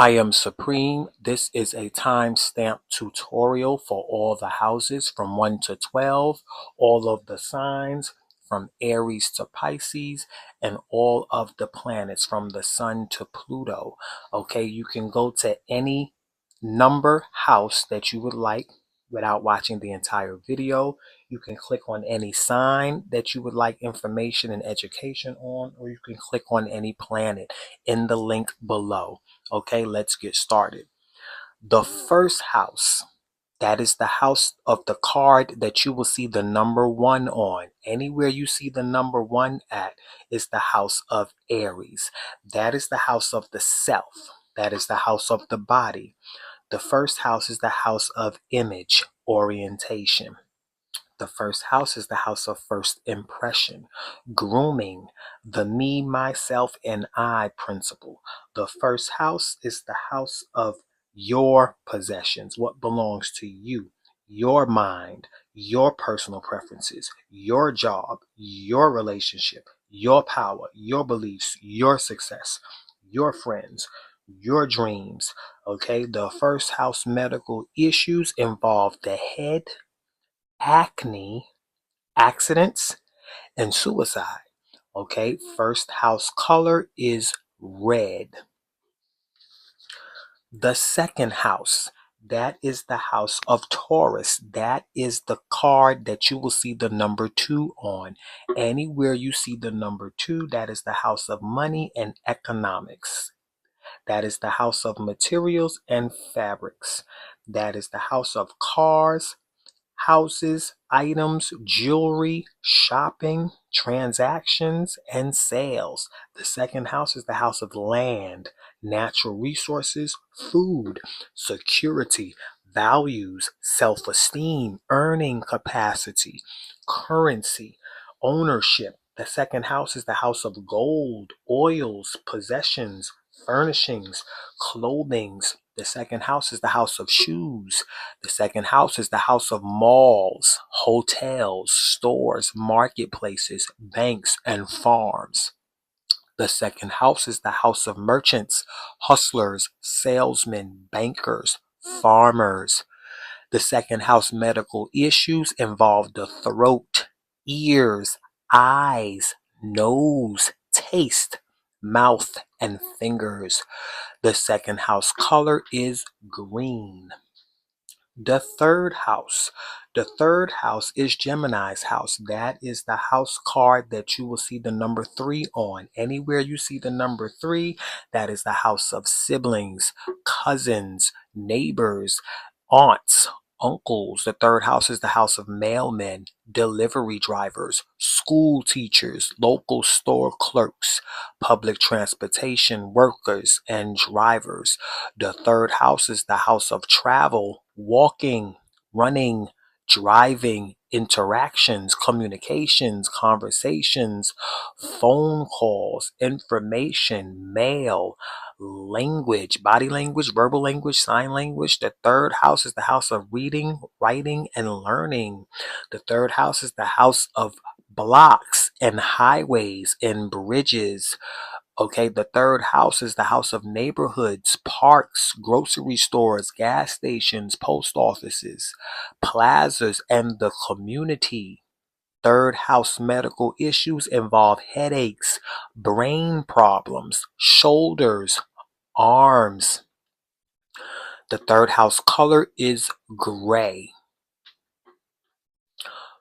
I am Supreme. This is a time-stamped tutorial for all the houses from 1 to 12, all of the signs from Aries to Pisces, and all of the planets from the Sun to Pluto. Okay, you can go to any number house that you would like without watching the entire video. You can click on any sign that you would like information and education on, or you can click on any planet in the link below. Okay, let's get started. The first house, that is the house of the card that you will see the number 1 on. Anywhere you see the number 1 at is the house of Aries. That is the house of the self. That is the house of the body. The first house is the house of image, orientation. The first house is the house of first impression, grooming, the me, myself, and I principle. The first house is the house of your possessions, what belongs to you, your mind, your personal preferences, your job, your relationship, your power, your beliefs, your success, your friends, your dreams. Okay, the first house medical issues involve the head, acne, accidents, and suicide. Okay, first house color is red. The second house, that is the house of Taurus. That is the card that you will see the number 2 on. Anywhere you see the number 2, that is the house of money and economics. That is the house of materials and fabrics. That is the house of cars, houses, items, jewelry, shopping, transactions, and sales. The second house is the house of land, natural resources, food, security, values, self-esteem, earning capacity, currency, ownership. The second house is the house of gold, oils, possessions, furnishings, clothings. The second house is the house of shoes. The second house is the house of malls, hotels, stores, marketplaces, banks, and farms. The second house is the house of merchants, hustlers, salesmen, bankers, farmers. The second house medical issues involve the throat, ears, eyes, nose, taste, mouth, and fingers. The second house color is green. The third house. The third house is Gemini's house. That is the house card that you will see the number 3 on. Anywhere you see the number 3, that is the house of siblings, cousins, neighbors, aunts, uncles. The third house is the house of mailmen, delivery drivers, school teachers, local store clerks, public transportation workers, and drivers. The third house is the house of travel, walking, running, driving, interactions, communications, conversations, phone calls, information, mail, language, body language, verbal language, sign language. The third house is the house of reading, writing, and learning. The third house is the house of blocks and highways and bridges. Okay, the third house is the house of neighborhoods, parks, grocery stores, gas stations, post offices, plazas, and the community. Third house medical issues involve headaches, brain problems, shoulders, arms. The third house color is gray.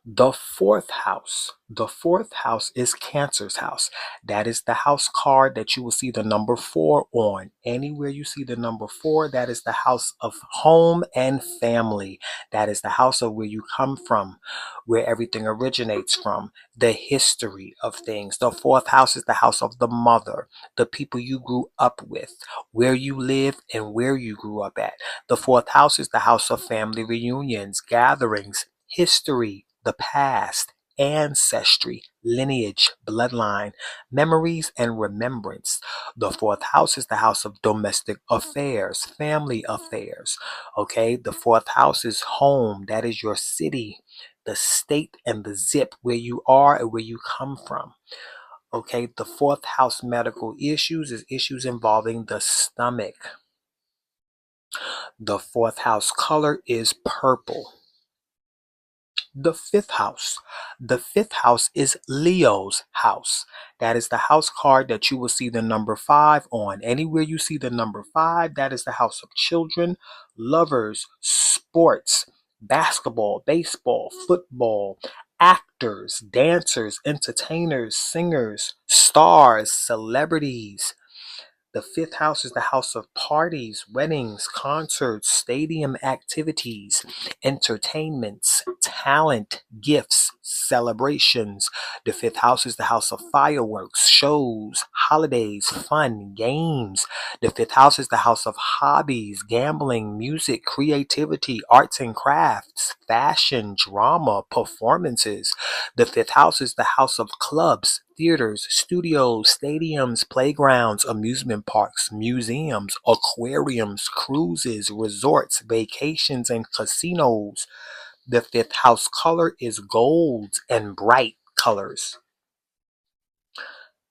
The fourth house. The fourth house is Cancer's house. That is the house card that you will see the number 4 on. Anywhere you see the number 4, that is the house of home and family. That is the house of where you come from, where everything originates from, the history of things. The fourth house is the house of the mother, the people you grew up with, where you live, and where you grew up at. The fourth house is the house of family reunions, gatherings, history, the past, ancestry, lineage, bloodline, memories, and remembrance. The fourth house is the house of domestic affairs, family affairs. Okay, the fourth house is home. That is your city, the state, and the zip where you are and where you come from. Okay, the fourth house medical issues is issues involving the stomach. The fourth house color is purple. The fifth house. The fifth house is Leo's house. That is the house card that you will see the number 5 on. Anywhere you see the number 5, that is the house of children, lovers, sports, basketball, baseball, football, actors, dancers, entertainers, singers, stars, celebrities. The fifth house is the house of parties, weddings, concerts, stadium activities, entertainments, talent, gifts, celebrations. The fifth house is the house of fireworks, shows, holidays, fun, games. The fifth house is the house of hobbies, gambling, music, creativity, arts and crafts, fashion, drama, performances. The fifth house is the house of clubs, theaters, studios, stadiums, playgrounds, amusement parks, museums, aquariums, cruises, resorts, vacations, and casinos. The fifth house color is gold and bright colors.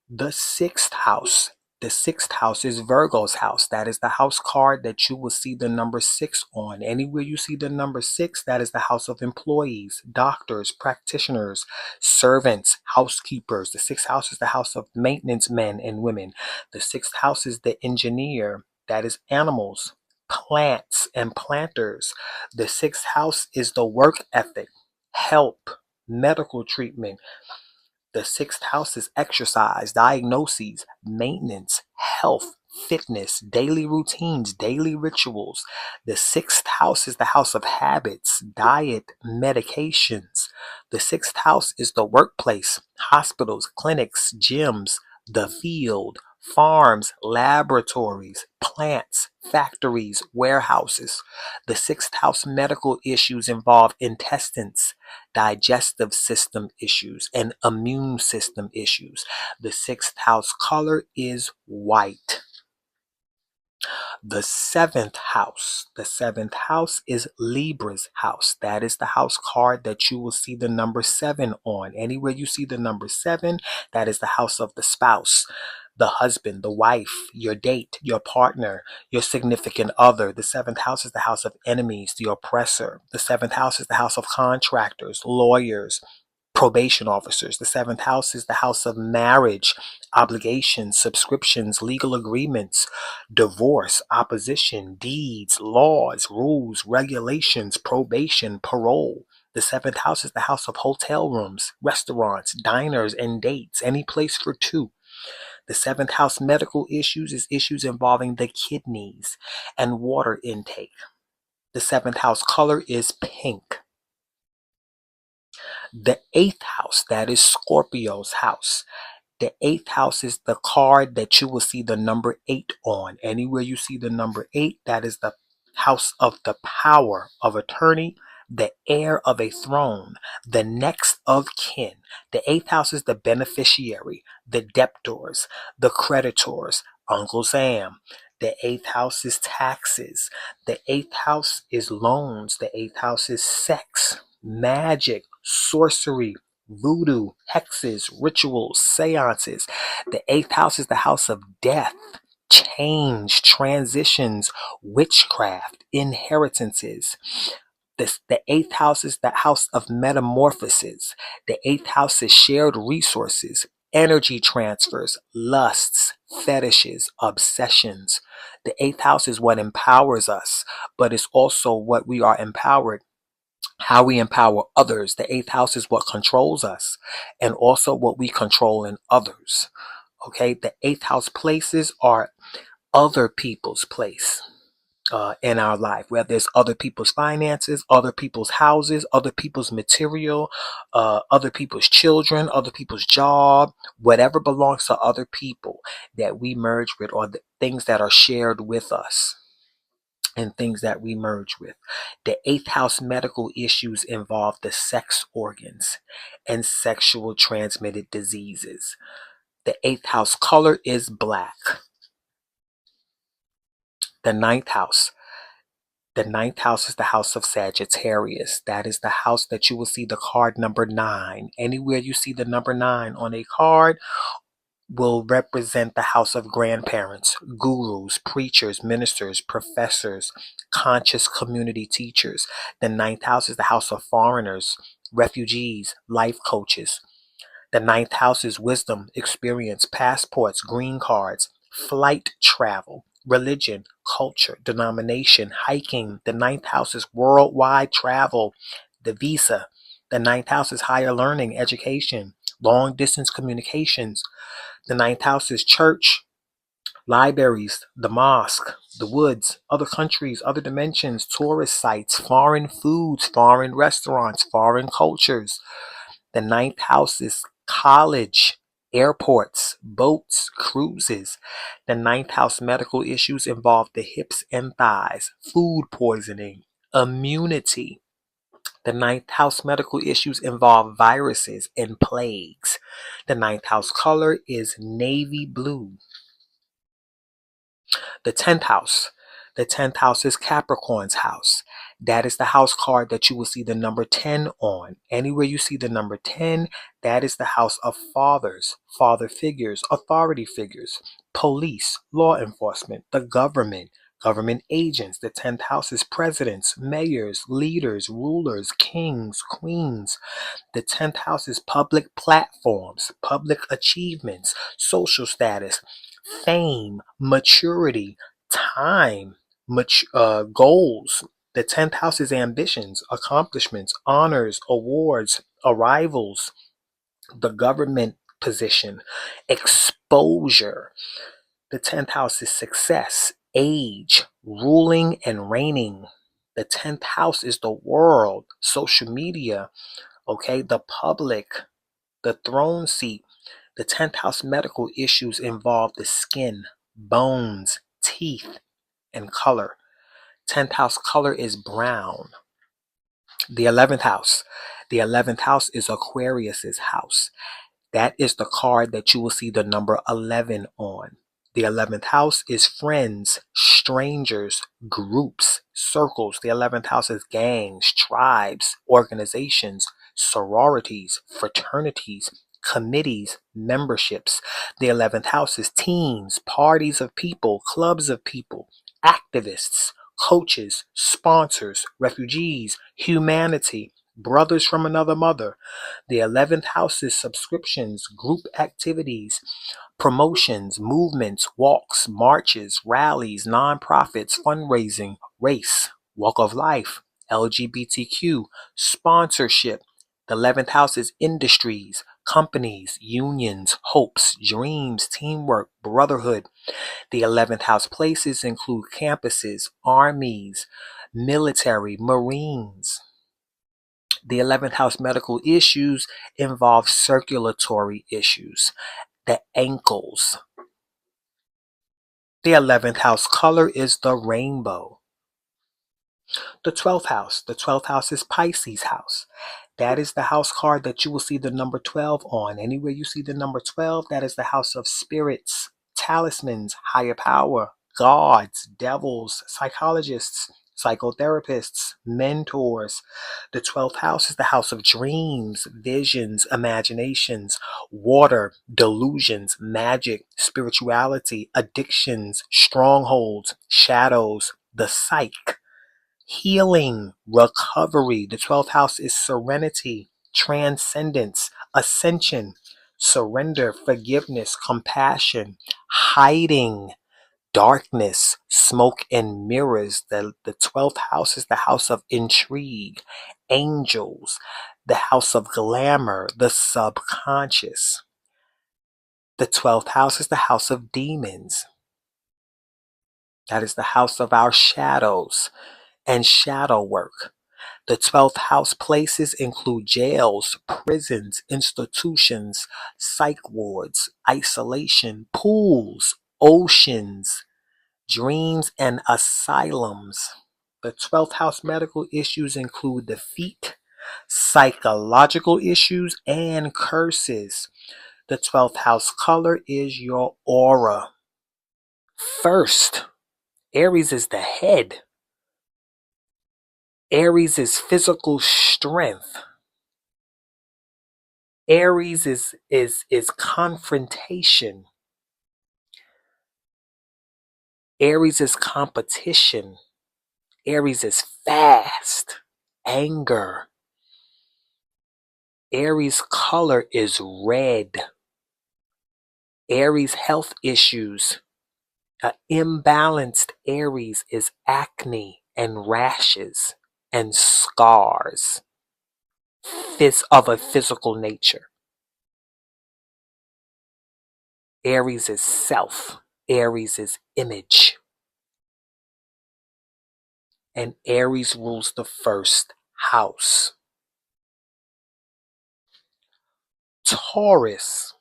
The sixth house. The sixth house is Virgo's house. That is the house card that you will see the number 6 on. Anywhere you see the number 6, that is the house of employees, doctors, practitioners, servants, housekeepers. The sixth house is the house of maintenance men and women. The sixth house is the engineer. That is animals, plants, and planters. The sixth house is the work ethic, help, medical treatment. The sixth house is exercise, diagnoses, maintenance, health, fitness, daily routines, daily rituals. The sixth house is the house of habits, diet, medications. The sixth house is the workplace, hospitals, clinics, gyms, the field, farms, laboratories, plants, factories, warehouses. The sixth house medical issues involve intestines, digestive system issues, and immune system issues. The sixth house color is white. The seventh house. The seventh house is Libra's house. That is the house card that you will see the number 7 on. Anywhere you see the number 7, that is the house of the spouse, the husband, the wife, your date, your partner, your significant other. The seventh house is the house of enemies, the oppressor. The seventh house is the house of contractors, lawyers, probation officers. The seventh house is the house of marriage, obligations, subscriptions, legal agreements, divorce, opposition, deeds, laws, rules, regulations, probation, parole. The seventh house is the house of hotel rooms, restaurants, diners, and dates, any place for two. The seventh house medical issues is issues involving the kidneys and water intake. The seventh house color is pink. The eighth house, that is Scorpio's house. The eighth house is the card that you will see the number 8 on. Anywhere you see the number 8, that is the house of the power of attorney, the heir of a throne, the next of kin. The eighth house is the beneficiary, the debtors, the creditors, Uncle Sam. The eighth house is taxes. The eighth house is loans. The eighth house is sex, magic, sorcery, voodoo, hexes, rituals, seances. The eighth house is the house of death, change, transitions, witchcraft, inheritances. The eighth house is the house of metamorphoses. The eighth house is shared resources, energy transfers, lusts, fetishes, obsessions. The eighth house is what empowers us, but it's also what we are empowered, how we empower others. The eighth house is what controls us and also what we control in others. Okay, the eighth house places are other people's place in our life, whether it's other people's finances, other people's houses, other people's material, other people's children, other people's job, whatever belongs to other people that we merge with, or the things that are shared with us and things that we merge with. The eighth house medical issues involve the sex organs and sexual transmitted diseases. The eighth house color is black. The ninth house. The ninth house is the house of Sagittarius. That is the house that you will see the card number 9. Anywhere you see the number 9 on a card, will represent the house of grandparents, gurus, preachers, ministers, professors, conscious community teachers. The ninth house is the house of foreigners, refugees, life coaches. The ninth house is wisdom, experience, passports, green cards, flight travel, religion, culture, denomination, hiking. The ninth house is worldwide travel, the visa. The ninth house is higher learning, education, long distance communications. The ninth house is church, libraries, the mosque, the woods, other countries, other dimensions, tourist sites, foreign foods, foreign restaurants, foreign cultures. The ninth house is college, airports, boats, cruises. The ninth house medical issues involve the hips and thighs, food poisoning, immunity. The ninth house medical issues involve viruses and plagues. The ninth house color is navy blue. The 10th house. The 10th house is Capricorn's house. That is the house card that you will see the number 10 on. Anywhere you see the number 10, that is the house of fathers, father figures, authority figures, police, law enforcement, the government, government agents. The 10th house is presidents, mayors, leaders, rulers, kings, queens. The 10th house is public platforms, public achievements, social status, fame, maturity, time, goals. The 10th house is ambitions, accomplishments, honors, awards, arrivals, the government position, exposure. The 10th house is success, age, ruling and reigning. The 10th house is the world, social media, okay, the public, the throne seat. The 10th house medical issues involve the skin, bones, teeth, and color. 10th house color is brown. The 11th house. The 11th house is Aquarius's house. That is the card that you will see the number 11 on. The 11th house is friends, strangers, groups, circles. The 11th house is gangs, tribes, organizations, sororities, fraternities, committees, memberships. The 11th house is teams, parties of people, clubs of people, activists, coaches, sponsors, refugees, humanity, brothers from another mother. The 11th house is subscriptions, group activities, promotions, movements, walks, marches, rallies, nonprofits, fundraising, race, walk of life, LGBTQ, sponsorship. The 11th house is industries, companies, unions, hopes, dreams, teamwork, brotherhood. The 11th house places include campuses, armies, military, marines. The 11th house medical issues involve circulatory issues, the ankles. The 11th house color is the rainbow. The 12th house. The 12th house is Pisces house. That is the house card that you will see the number 12 on. Anywhere you see the number 12, that is the house of spirits, talismans, higher power, gods, devils, psychologists, psychotherapists, mentors. The 12th house is the house of dreams, visions, imaginations, water, delusions, magic, spirituality, addictions, strongholds, shadows, the psyche. Healing, recovery. The 12th house is serenity, transcendence, ascension, surrender, forgiveness, compassion, hiding, darkness, smoke and mirrors. The 12th house is the house of intrigue, angels, the house of glamour, the subconscious. The 12th house is the house of demons. That is the house of our shadows and shadow work. The 12th house places include jails, prisons, institutions, psych wards, isolation, pools, oceans, dreams, and asylums. The 12th house medical issues include defeat, psychological issues, and curses. The 12th house color is your aura. First, Aries is the head. Aries is physical strength. Aries is confrontation. Aries is competition. Aries is fast. Anger. Aries color is red. Aries health issues. An imbalanced Aries is acne and rashes and scars of a physical nature. Aries is self. Aries is image. And Aries rules the first house. Taurus.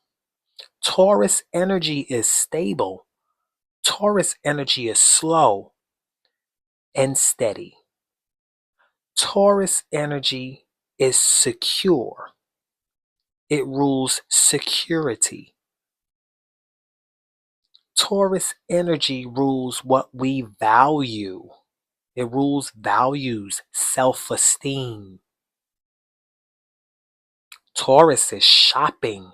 Taurus energy is stable. Taurus energy is slow and steady. Taurus energy is secure. It rules security. Taurus energy rules what we value. It rules values, self-esteem. Taurus is shopping,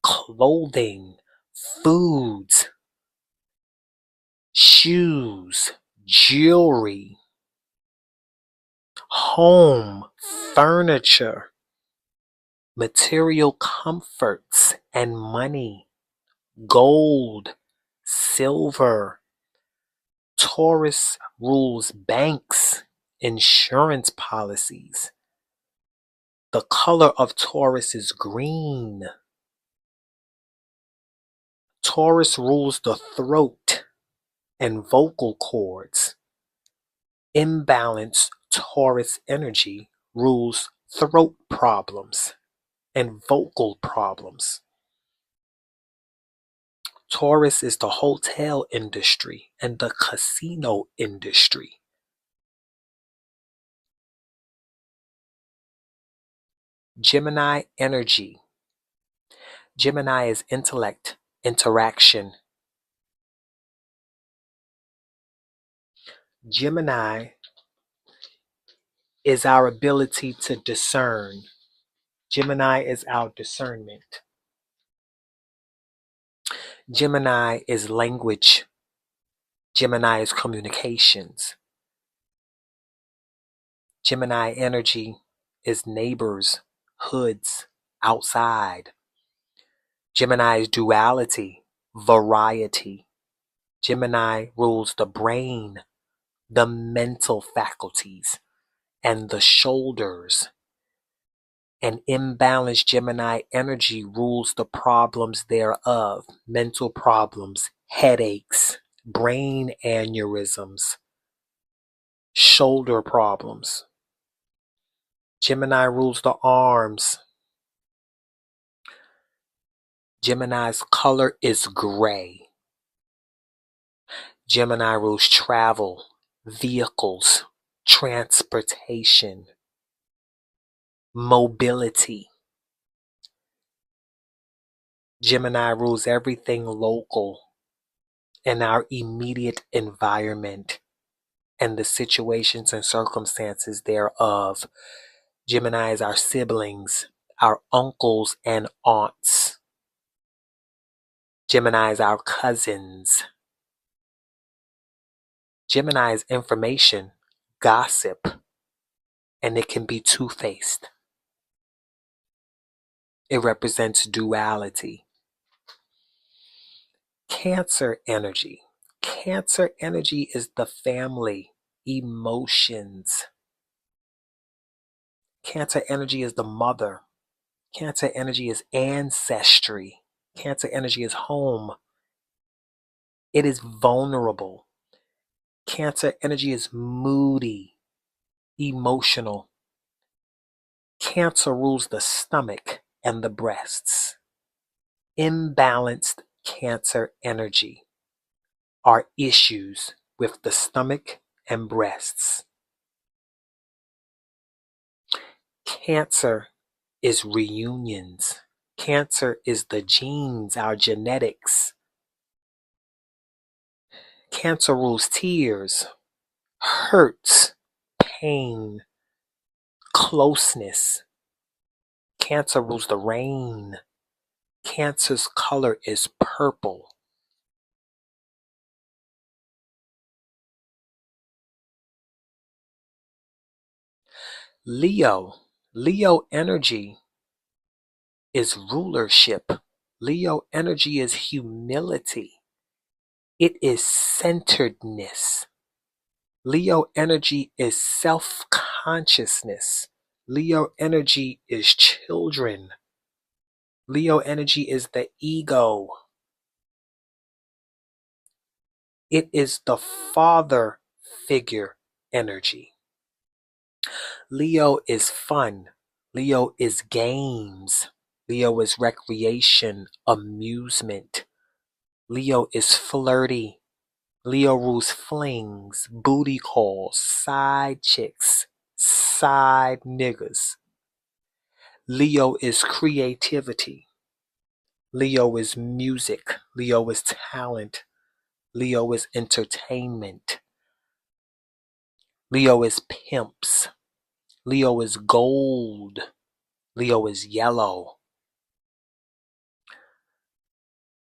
clothing, foods, shoes, jewelry, home, furniture, material comforts and money, gold, silver. Taurus rules banks, insurance policies. The color of Taurus is green. Taurus rules the throat and vocal cords. Imbalanced Taurus energy rules throat problems and vocal problems. Taurus is the hotel industry and the casino industry. Gemini energy. Gemini is intellect, interaction. Gemini is our ability to discern. Gemini is our discernment. Gemini is language. Gemini is communications. Gemini energy is neighbors, hoods, outside. Gemini is duality, variety. Gemini rules the brain, the mental faculties, and the shoulders. An imbalanced Gemini energy rules the problems thereof, mental problems, headaches, brain aneurysms, shoulder problems. Gemini rules the arms. Gemini's color is gray. Gemini rules travel, vehicles, transportation, mobility. Gemini rules everything local in our immediate environment and the situations and circumstances thereof. Gemini is our siblings, our uncles and aunts. Gemini is our cousins. Gemini is information, gossip, and it can be two-faced. It represents duality. Cancer energy. Cancer energy is the family, emotions. Cancer energy is the mother. Cancer energy is ancestry. Cancer energy is home. It is vulnerable. Cancer energy is moody, emotional. Cancer rules the stomach and the breasts. Imbalanced Cancer energy are issues with the stomach and breasts. Cancer is reunions. Cancer is the genes, our genetics. Cancer rules tears, hurts, pain, closeness. Cancer rules the rain. Cancer's color is purple. Leo. Leo energy is rulership. Leo energy is humility. It is centeredness. Leo energy is self-consciousness. Leo energy is children. Leo energy is the ego. It is the father figure energy. Leo is fun. Leo is games. Leo is recreation, amusement. Leo is flirty. Leo rules flings, booty calls, side chicks, side niggas. Leo is creativity. Leo is music. Leo is talent. Leo is entertainment. Leo is pimps. Leo is gold. Leo is yellow.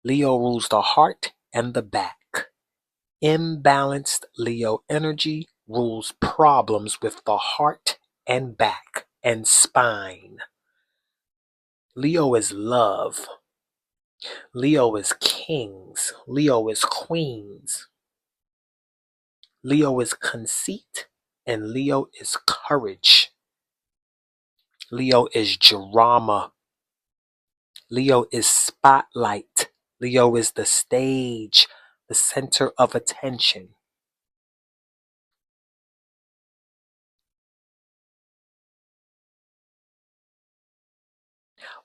Leo rules the heart and the back. Imbalanced Leo energy rules problems with the heart and back and spine. Leo is love. Leo is kings. Leo is queens. Leo is conceit and Leo is courage. Leo is drama. Leo is spotlight. Leo is the stage, the center of attention.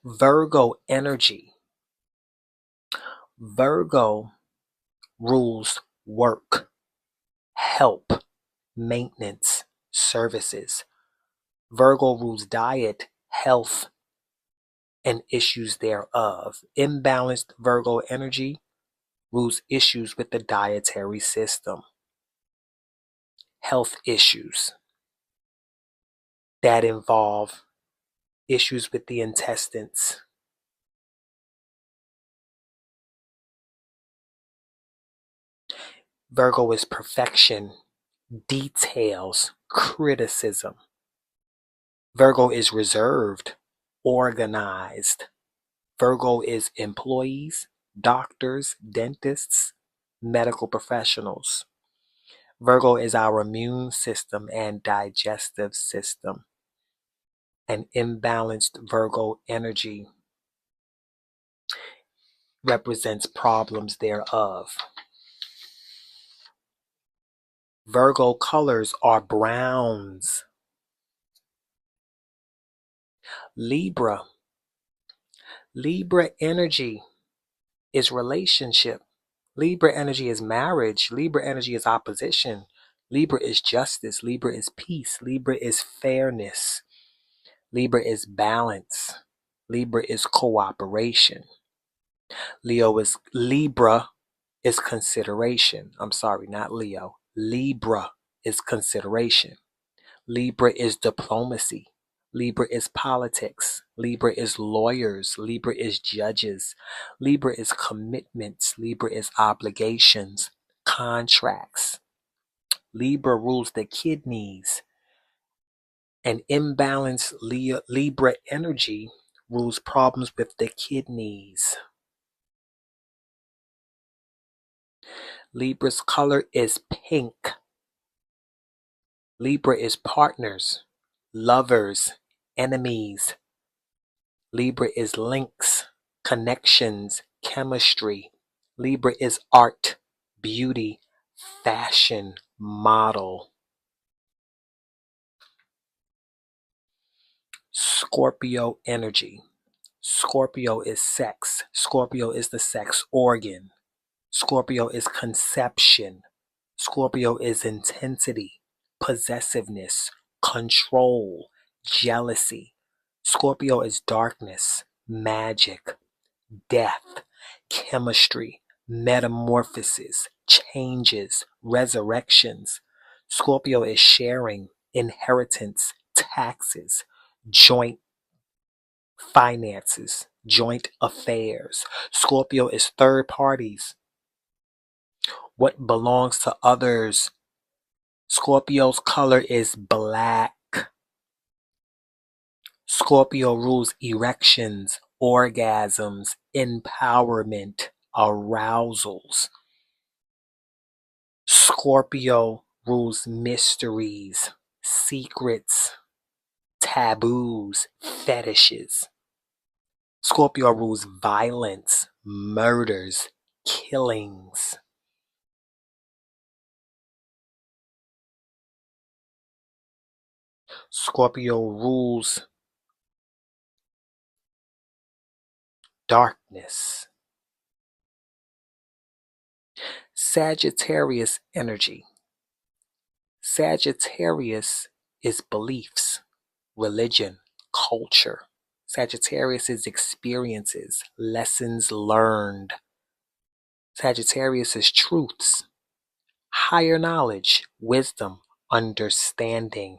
Virgo energy. Virgo rules work, help, maintenance, services. Virgo rules diet, health, and issues thereof. Imbalanced Virgo energy rules issues with the dietary system. Health issues that involve issues with the intestines. Virgo is perfection, details, criticism. Virgo is reserved, organized. Virgo is employees, doctors, dentists, medical professionals. Virgo is our immune system and digestive system. An imbalanced Virgo energy represents problems thereof. Virgo colors are browns. Libra. Libra energy is relationship. Libra energy is marriage. Libra energy is opposition. Libra is justice. Libra is peace. Libra is fairness. Libra is balance. Libra is cooperation. Libra is consideration. I'm sorry, not Leo. Libra is consideration. Libra is diplomacy. Libra is politics. Libra is lawyers. Libra is judges. Libra is commitments. Libra is obligations, contracts. Libra rules the kidneys. An imbalanced Libra energy rules problems with the kidneys. Libra's color is pink. Libra is partners, lovers, enemies. Libra is links, connections, chemistry. Libra is art, beauty, fashion, model. Scorpio energy. Scorpio is sex. Scorpio is the sex organ. Scorpio is conception. Scorpio is intensity, possessiveness, control, jealousy. Scorpio is darkness, magic, death, chemistry, metamorphosis, changes, resurrections. Scorpio is sharing, inheritance, taxes, joint finances, joint affairs. Scorpio is third parties, what belongs to others. Scorpio's color is black. Scorpio rules erections, orgasms, empowerment, arousals. Scorpio rules mysteries, secrets, taboos, fetishes. Scorpio rules violence, murders, killings. Scorpio rules darkness. Sagittarius energy. Sagittarius is beliefs, religion, culture. Sagittarius is experiences, lessons learned. Sagittarius is truths, higher knowledge, wisdom, understanding.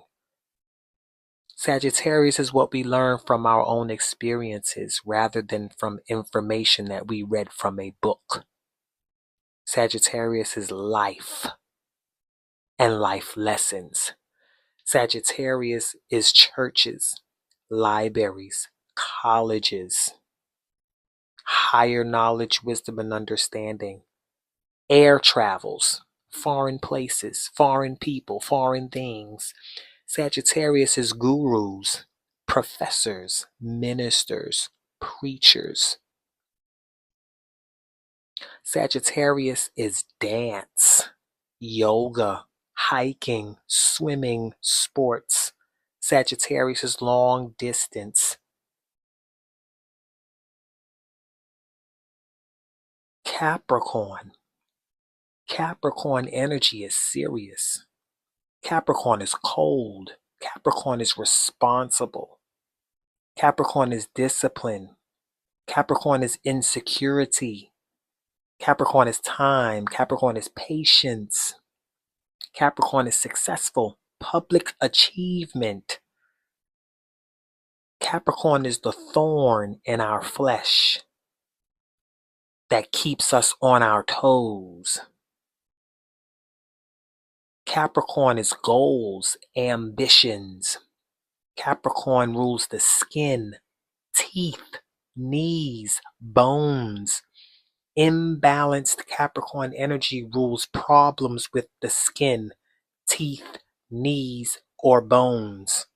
Sagittarius is what we learn from our own experiences rather than from information that we read from a book. Sagittarius is life and life lessons. Sagittarius is churches, libraries, colleges, higher knowledge, wisdom, and understanding. Air travels, foreign places, foreign people, foreign things. Sagittarius is gurus, professors, ministers, preachers. Sagittarius is dance, yoga, hiking, swimming, sports. Sagittarius is long distance. Capricorn. Capricorn energy is serious. Capricorn is cold. Capricorn is responsible. Capricorn is discipline. Capricorn is insecurity. Capricorn is time. Capricorn is patience. Capricorn is successful, public achievement. Capricorn is the thorn in our flesh that keeps us on our toes. Capricorn is goals, ambitions. Capricorn rules the skin, teeth, knees, bones. Imbalanced Capricorn energy rules problems with the skin, teeth, knees, or bones.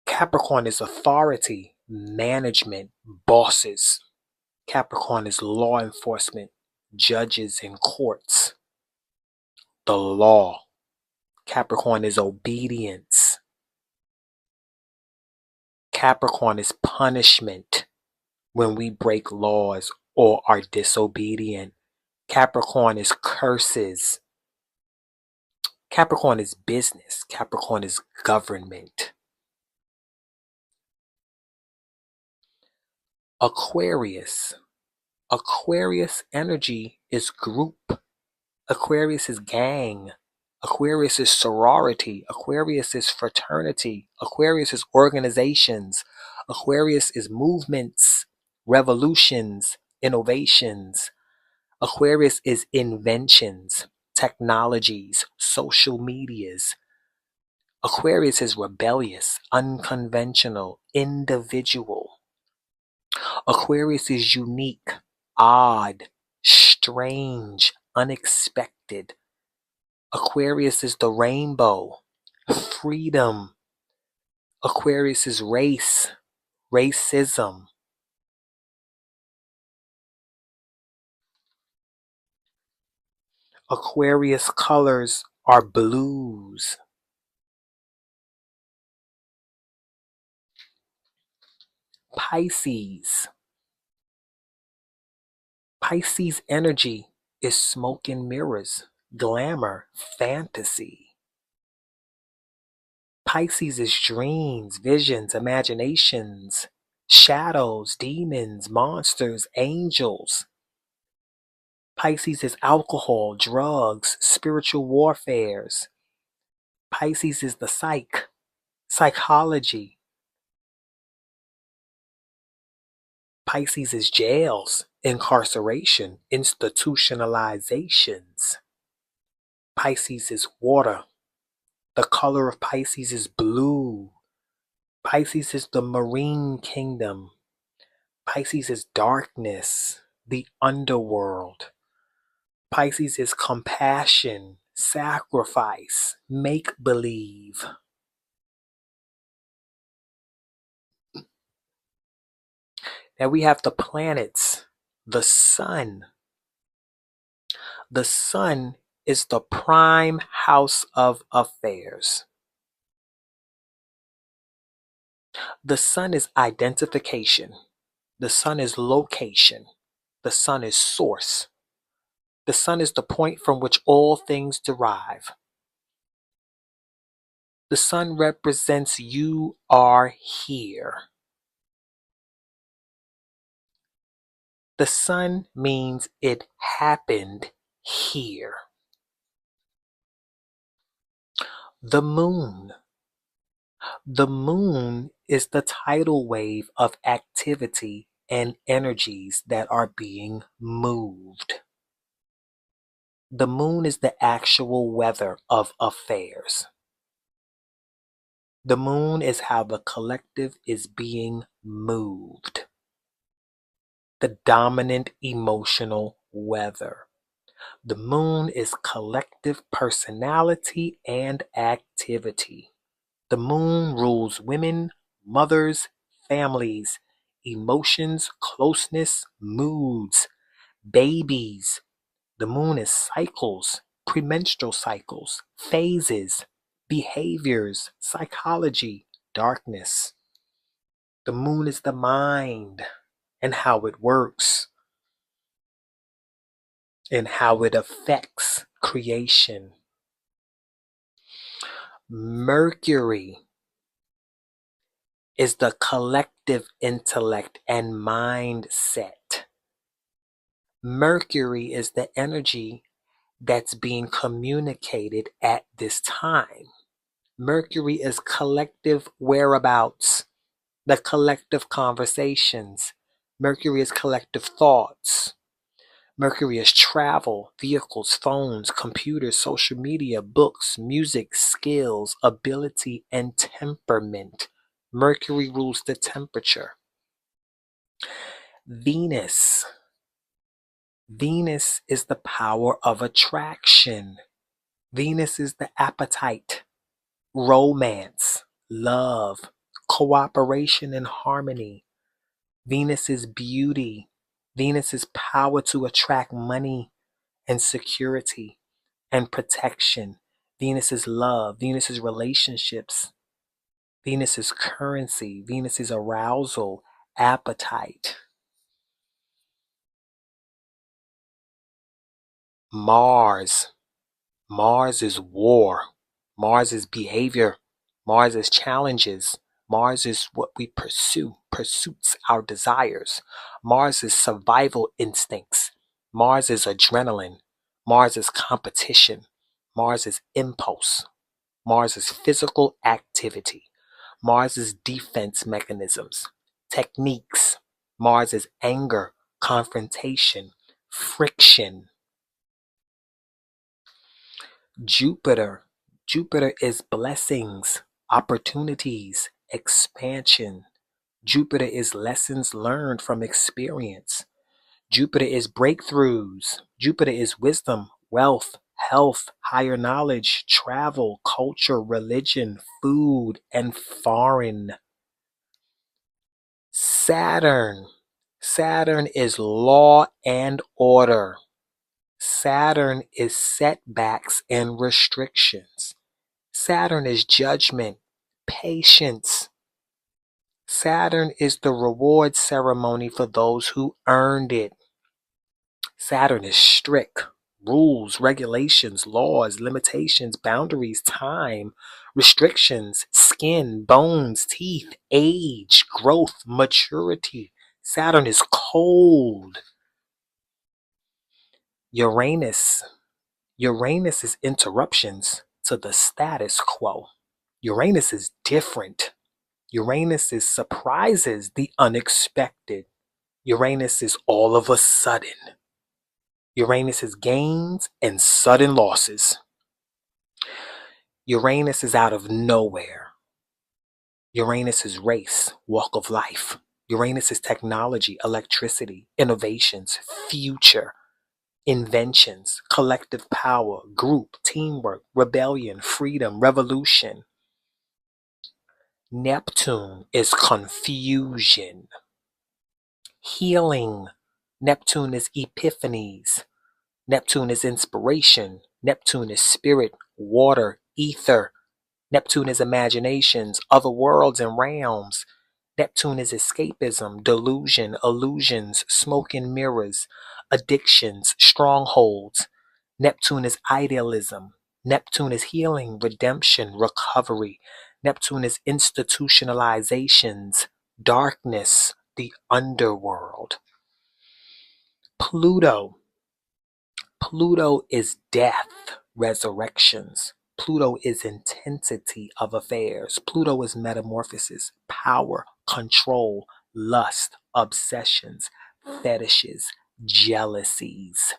Capricorn is authority, management, bosses. Capricorn is law enforcement, judges and courts. The law. Capricorn is obedience. Capricorn is punishment when we break laws or are disobedient. Capricorn is curses. Capricorn is business. Capricorn is government. Aquarius. Aquarius energy is group. Aquarius is gang. Aquarius is sorority. Aquarius is fraternity. Aquarius is organizations. Aquarius is movements, revolutions, innovations. Aquarius is inventions, technologies, social medias. Aquarius is rebellious, unconventional, individual. Aquarius is unique, odd, strange, unexpected. Aquarius is the rainbow, freedom. Aquarius is race, racism. Aquarius colors are blues. Pisces. Pisces energy is smoke and mirrors, glamour, fantasy. Pisces is dreams, visions, imaginations, shadows, demons, monsters, angels. Pisces is alcohol, drugs, spiritual warfares. Pisces is the psychology. Pisces is jails, incarceration, institutionalizations. Pisces is water. The color of Pisces is blue. Pisces is the marine kingdom. Pisces is darkness, the underworld. Pisces is compassion, sacrifice, make-believe. Now we have the planets. The sun. The sun is the prime house of affairs. The sun is identification. The sun is location. The sun is source. The sun is the point from which all things derive. The sun represents you are here. The sun means it happened here. The moon. The moon is the tidal wave of activity and energies that are being moved. The moon is the actual weather of affairs. The moon is how the collective is being moved. The dominant emotional weather. The moon is collective personality and activity. The moon rules women, mothers, families, emotions, closeness, moods, babies. The moon is cycles, premenstrual cycles, phases, behaviors, psychology, darkness. The moon is the mind and how it works and how it affects creation. Mercury is the collective intellect and mindset. Mercury is the energy that's being communicated at this time. Mercury is collective whereabouts, the collective conversations. Mercury is collective thoughts. Mercury is travel, vehicles, phones, computers, social media, books, music, skills, ability, and temperament. Mercury rules the temperature. Venus. Venus is the power of attraction. Venus is the appetite, romance, love, cooperation, and harmony. Venus is beauty. Venus is power to attract money and security and protection. Venus is love. Venus is relationships. Venus is currency. Venus is arousal, appetite. Mars. Mars is war. Mars is behavior. Mars is challenges. Mars is what we pursue, pursuits, our desires. Mars is survival instincts. Mars is adrenaline. Mars is competition. Mars is impulse. Mars is physical activity. Mars is defense mechanisms, techniques. Mars is anger, confrontation, friction. Jupiter. Jupiter is blessings, opportunities, expansion. Jupiter is lessons learned from experience. Jupiter is breakthroughs. Jupiter is wisdom, wealth, health, higher knowledge, travel, culture, religion, food, and foreign. Saturn. Saturn is law and order. Saturn is setbacks and restrictions. Saturn is judgment, patience. Saturn is the reward ceremony for those who earned it. Saturn is strict. Rules, regulations, laws, limitations, boundaries, time, restrictions, skin, bones, teeth, age, growth, maturity. Saturn is cold. Uranus. Uranus is interruptions to the status quo. Uranus is different. Uranus is surprises, the unexpected. Uranus is all of a sudden. Uranus is gains and sudden losses. Uranus is out of nowhere. Uranus is race, walk of life. Uranus is technology, electricity, innovations, future, inventions, collective power, group, teamwork, rebellion, freedom, revolution. Neptune is confusion, healing. Neptune is epiphanies. Neptune is inspiration. Neptune is spirit, water, ether. Neptune is imaginations, other worlds and realms. Neptune is escapism, delusion, illusions, smoke and mirrors, addictions, strongholds. Neptune is idealism. Neptune is healing, redemption, recovery. Neptune is institutionalizations, darkness, the underworld. Pluto. Pluto is death, resurrections. Pluto is intensity of affairs. Pluto is metamorphosis, power, control, lust, obsessions, fetishes, jealousies.